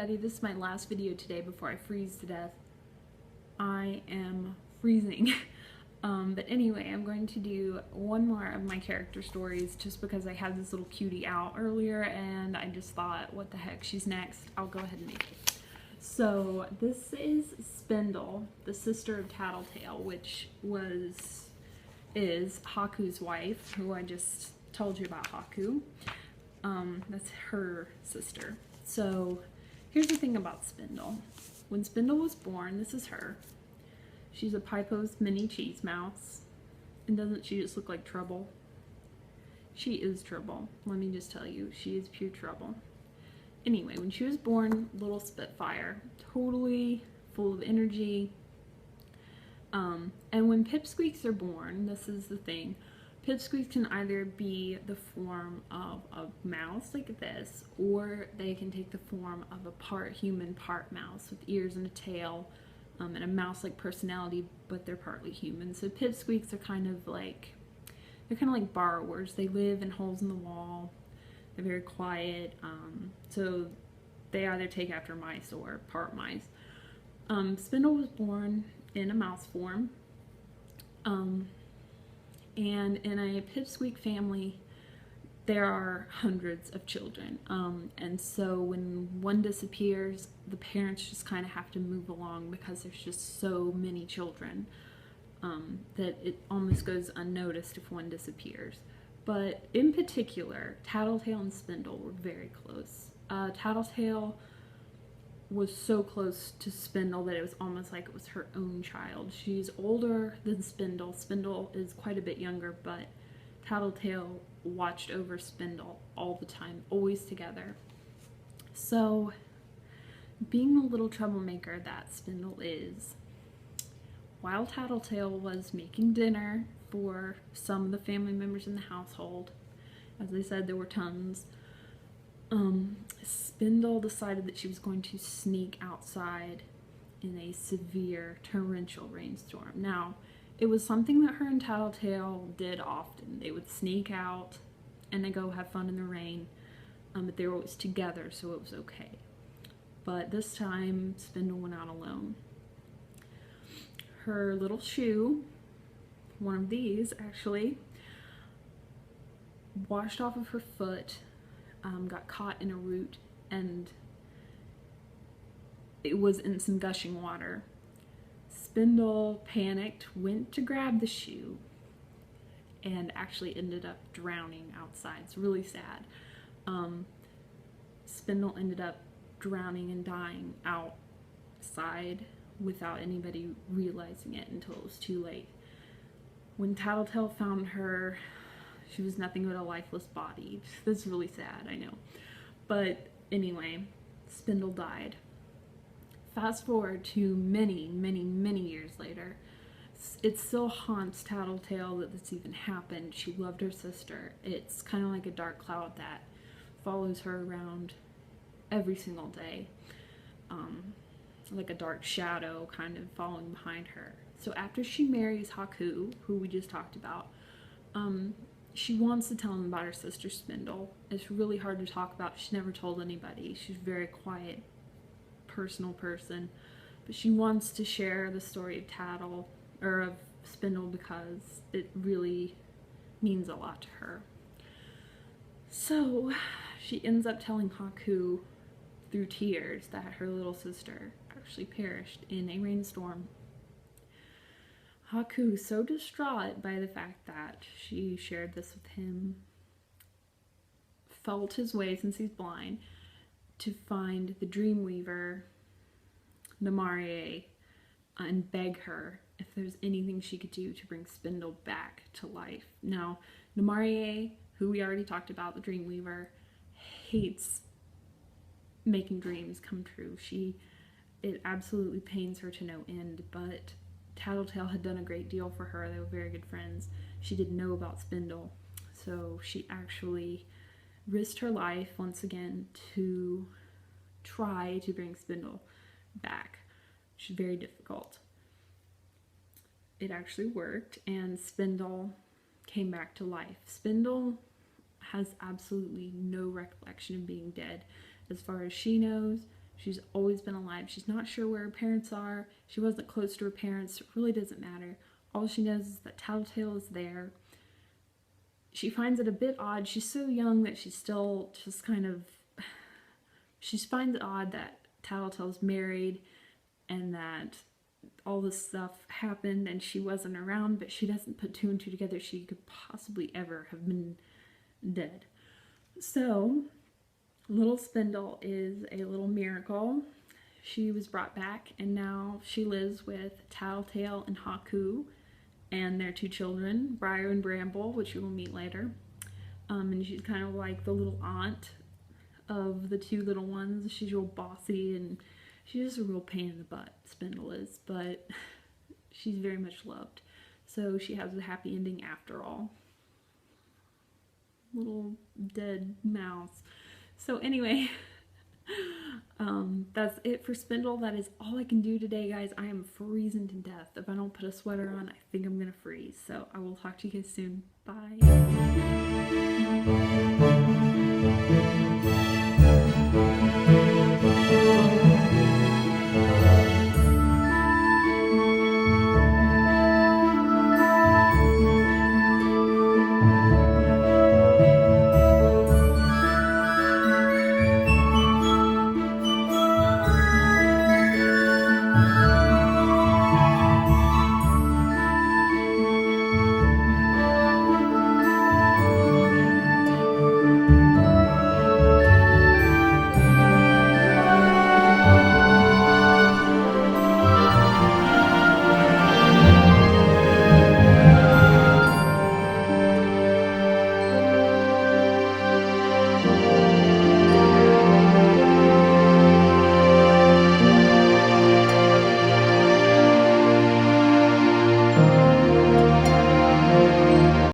everybody, this is my last video today before I freeze to death. I am freezing. But anyway, I'm going to do one more of my character stories just because I had this little cutie out earlier and I just thought, what the heck, she's next. I'll go ahead and make it. So this is Spindle, the sister of Tatl Tael, which is Haku's wife, who I just told you about Haku. That's her sister. So here's the thing about Spindle. When Spindle was born, this is her. She's a Pipo's mini cheese mouse. And doesn't she just look like trouble? She is trouble. Let me just tell you, she is pure trouble. Anyway, when she was born, little Spitfire, totally full of energy. And when Pipsqueaks are born, this is the thing. Pipsqueaks can either be the form of a mouse like this, or they can take the form of a part human, part mouse with ears and a tail, and a mouse-like personality, but they're partly human. So Pipsqueaks are kind of like borrowers. They live in holes in the wall. They're very quiet. So they either take after mice or part mice. Spindle was born in a mouse form. And in a Pipsqueak family, there are hundreds of children. And so when one disappears, the parents just kind of have to move along because there's just so many children that it almost goes unnoticed if one disappears. But in particular, Tatl Tael and Spindle were very close. Tatl Tael was so close to Spindle that it was almost like it was her own child. She's older than Spindle. Spindle is quite a bit younger, but Tatl Tael watched over Spindle all the time, always together. So, being the little troublemaker that Spindle is, while Tatl Tael was making dinner for some of the family members in the household, as I said, there were tons, Spindle decided that she was going to sneak outside in a severe torrential rainstorm. Now, it was something that her and Tatl Tael did often. They would sneak out and they go have fun in the rain, but they were always together, so it was okay. But this time, Spindle went out alone. Her little shoe, one of these actually, washed off of her foot, got caught in a root, and it was in some gushing water. Spindle panicked, went to grab the shoe, and actually ended up drowning outside. It's really sad. Spindle ended up drowning and dying outside without anybody realizing it until it was too late. When Tatl Tael found her, she was nothing but a lifeless body. That's really sad, I know. But anyway, Spindle died. Fast forward to many, many, many years later, it still haunts Tatl Tael that this even happened. She loved her sister. It's kind of like a dark cloud that follows her around every single day. Like a dark shadow kind of following behind her. So after she marries Haku, who we just talked about, she wants to tell him about her sister Spindle. It's really hard to talk about. She never told anybody. She's a very quiet, personal person. But she wants to share the story of Spindle because it really means a lot to her. So she ends up telling Haku through tears that her little sister actually perished in a rainstorm. Haku, so distraught by the fact that she shared this with him, felt his way, since he's blind, to find the Dreamweaver, Namarie, and beg her if there's anything she could do to bring Spindle back to life. Now, Namarie, who we already talked about, the Dreamweaver, hates making dreams come true. It absolutely pains her to no end, but Tatl Tael had done a great deal for her. They were very good friends. She didn't know about Spindle, so she actually risked her life once again to try to bring Spindle back, which is very difficult. It actually worked, and Spindle came back to life. Spindle has absolutely no recollection of being dead. As far as she knows, She's always been alive. She's not sure where her parents are. She wasn't close to her parents. It really doesn't matter. All she knows is that Tatl Tael is there. She finds it a bit odd. She's so young that she's still just kind of... She finds it odd that Tatl Tael's married and that all this stuff happened and she wasn't around, but she doesn't put two and two together. She could possibly ever have been dead. So, little Spindle is a little miracle. She was brought back and now she lives with Tatl Tael and Haku and their two children, Briar and Bramble, which you will meet later. And she's kind of like the little aunt of the two little ones. She's real bossy and she's just a real pain in the butt, Spindle is, but she's very much loved. So she has a happy ending after all. Little dead mouse. So anyway, that's it for Spindle. That is all I can do today, guys. I am freezing to death. If I don't put a sweater on, I think I'm gonna freeze. So I will talk to you guys soon. Bye.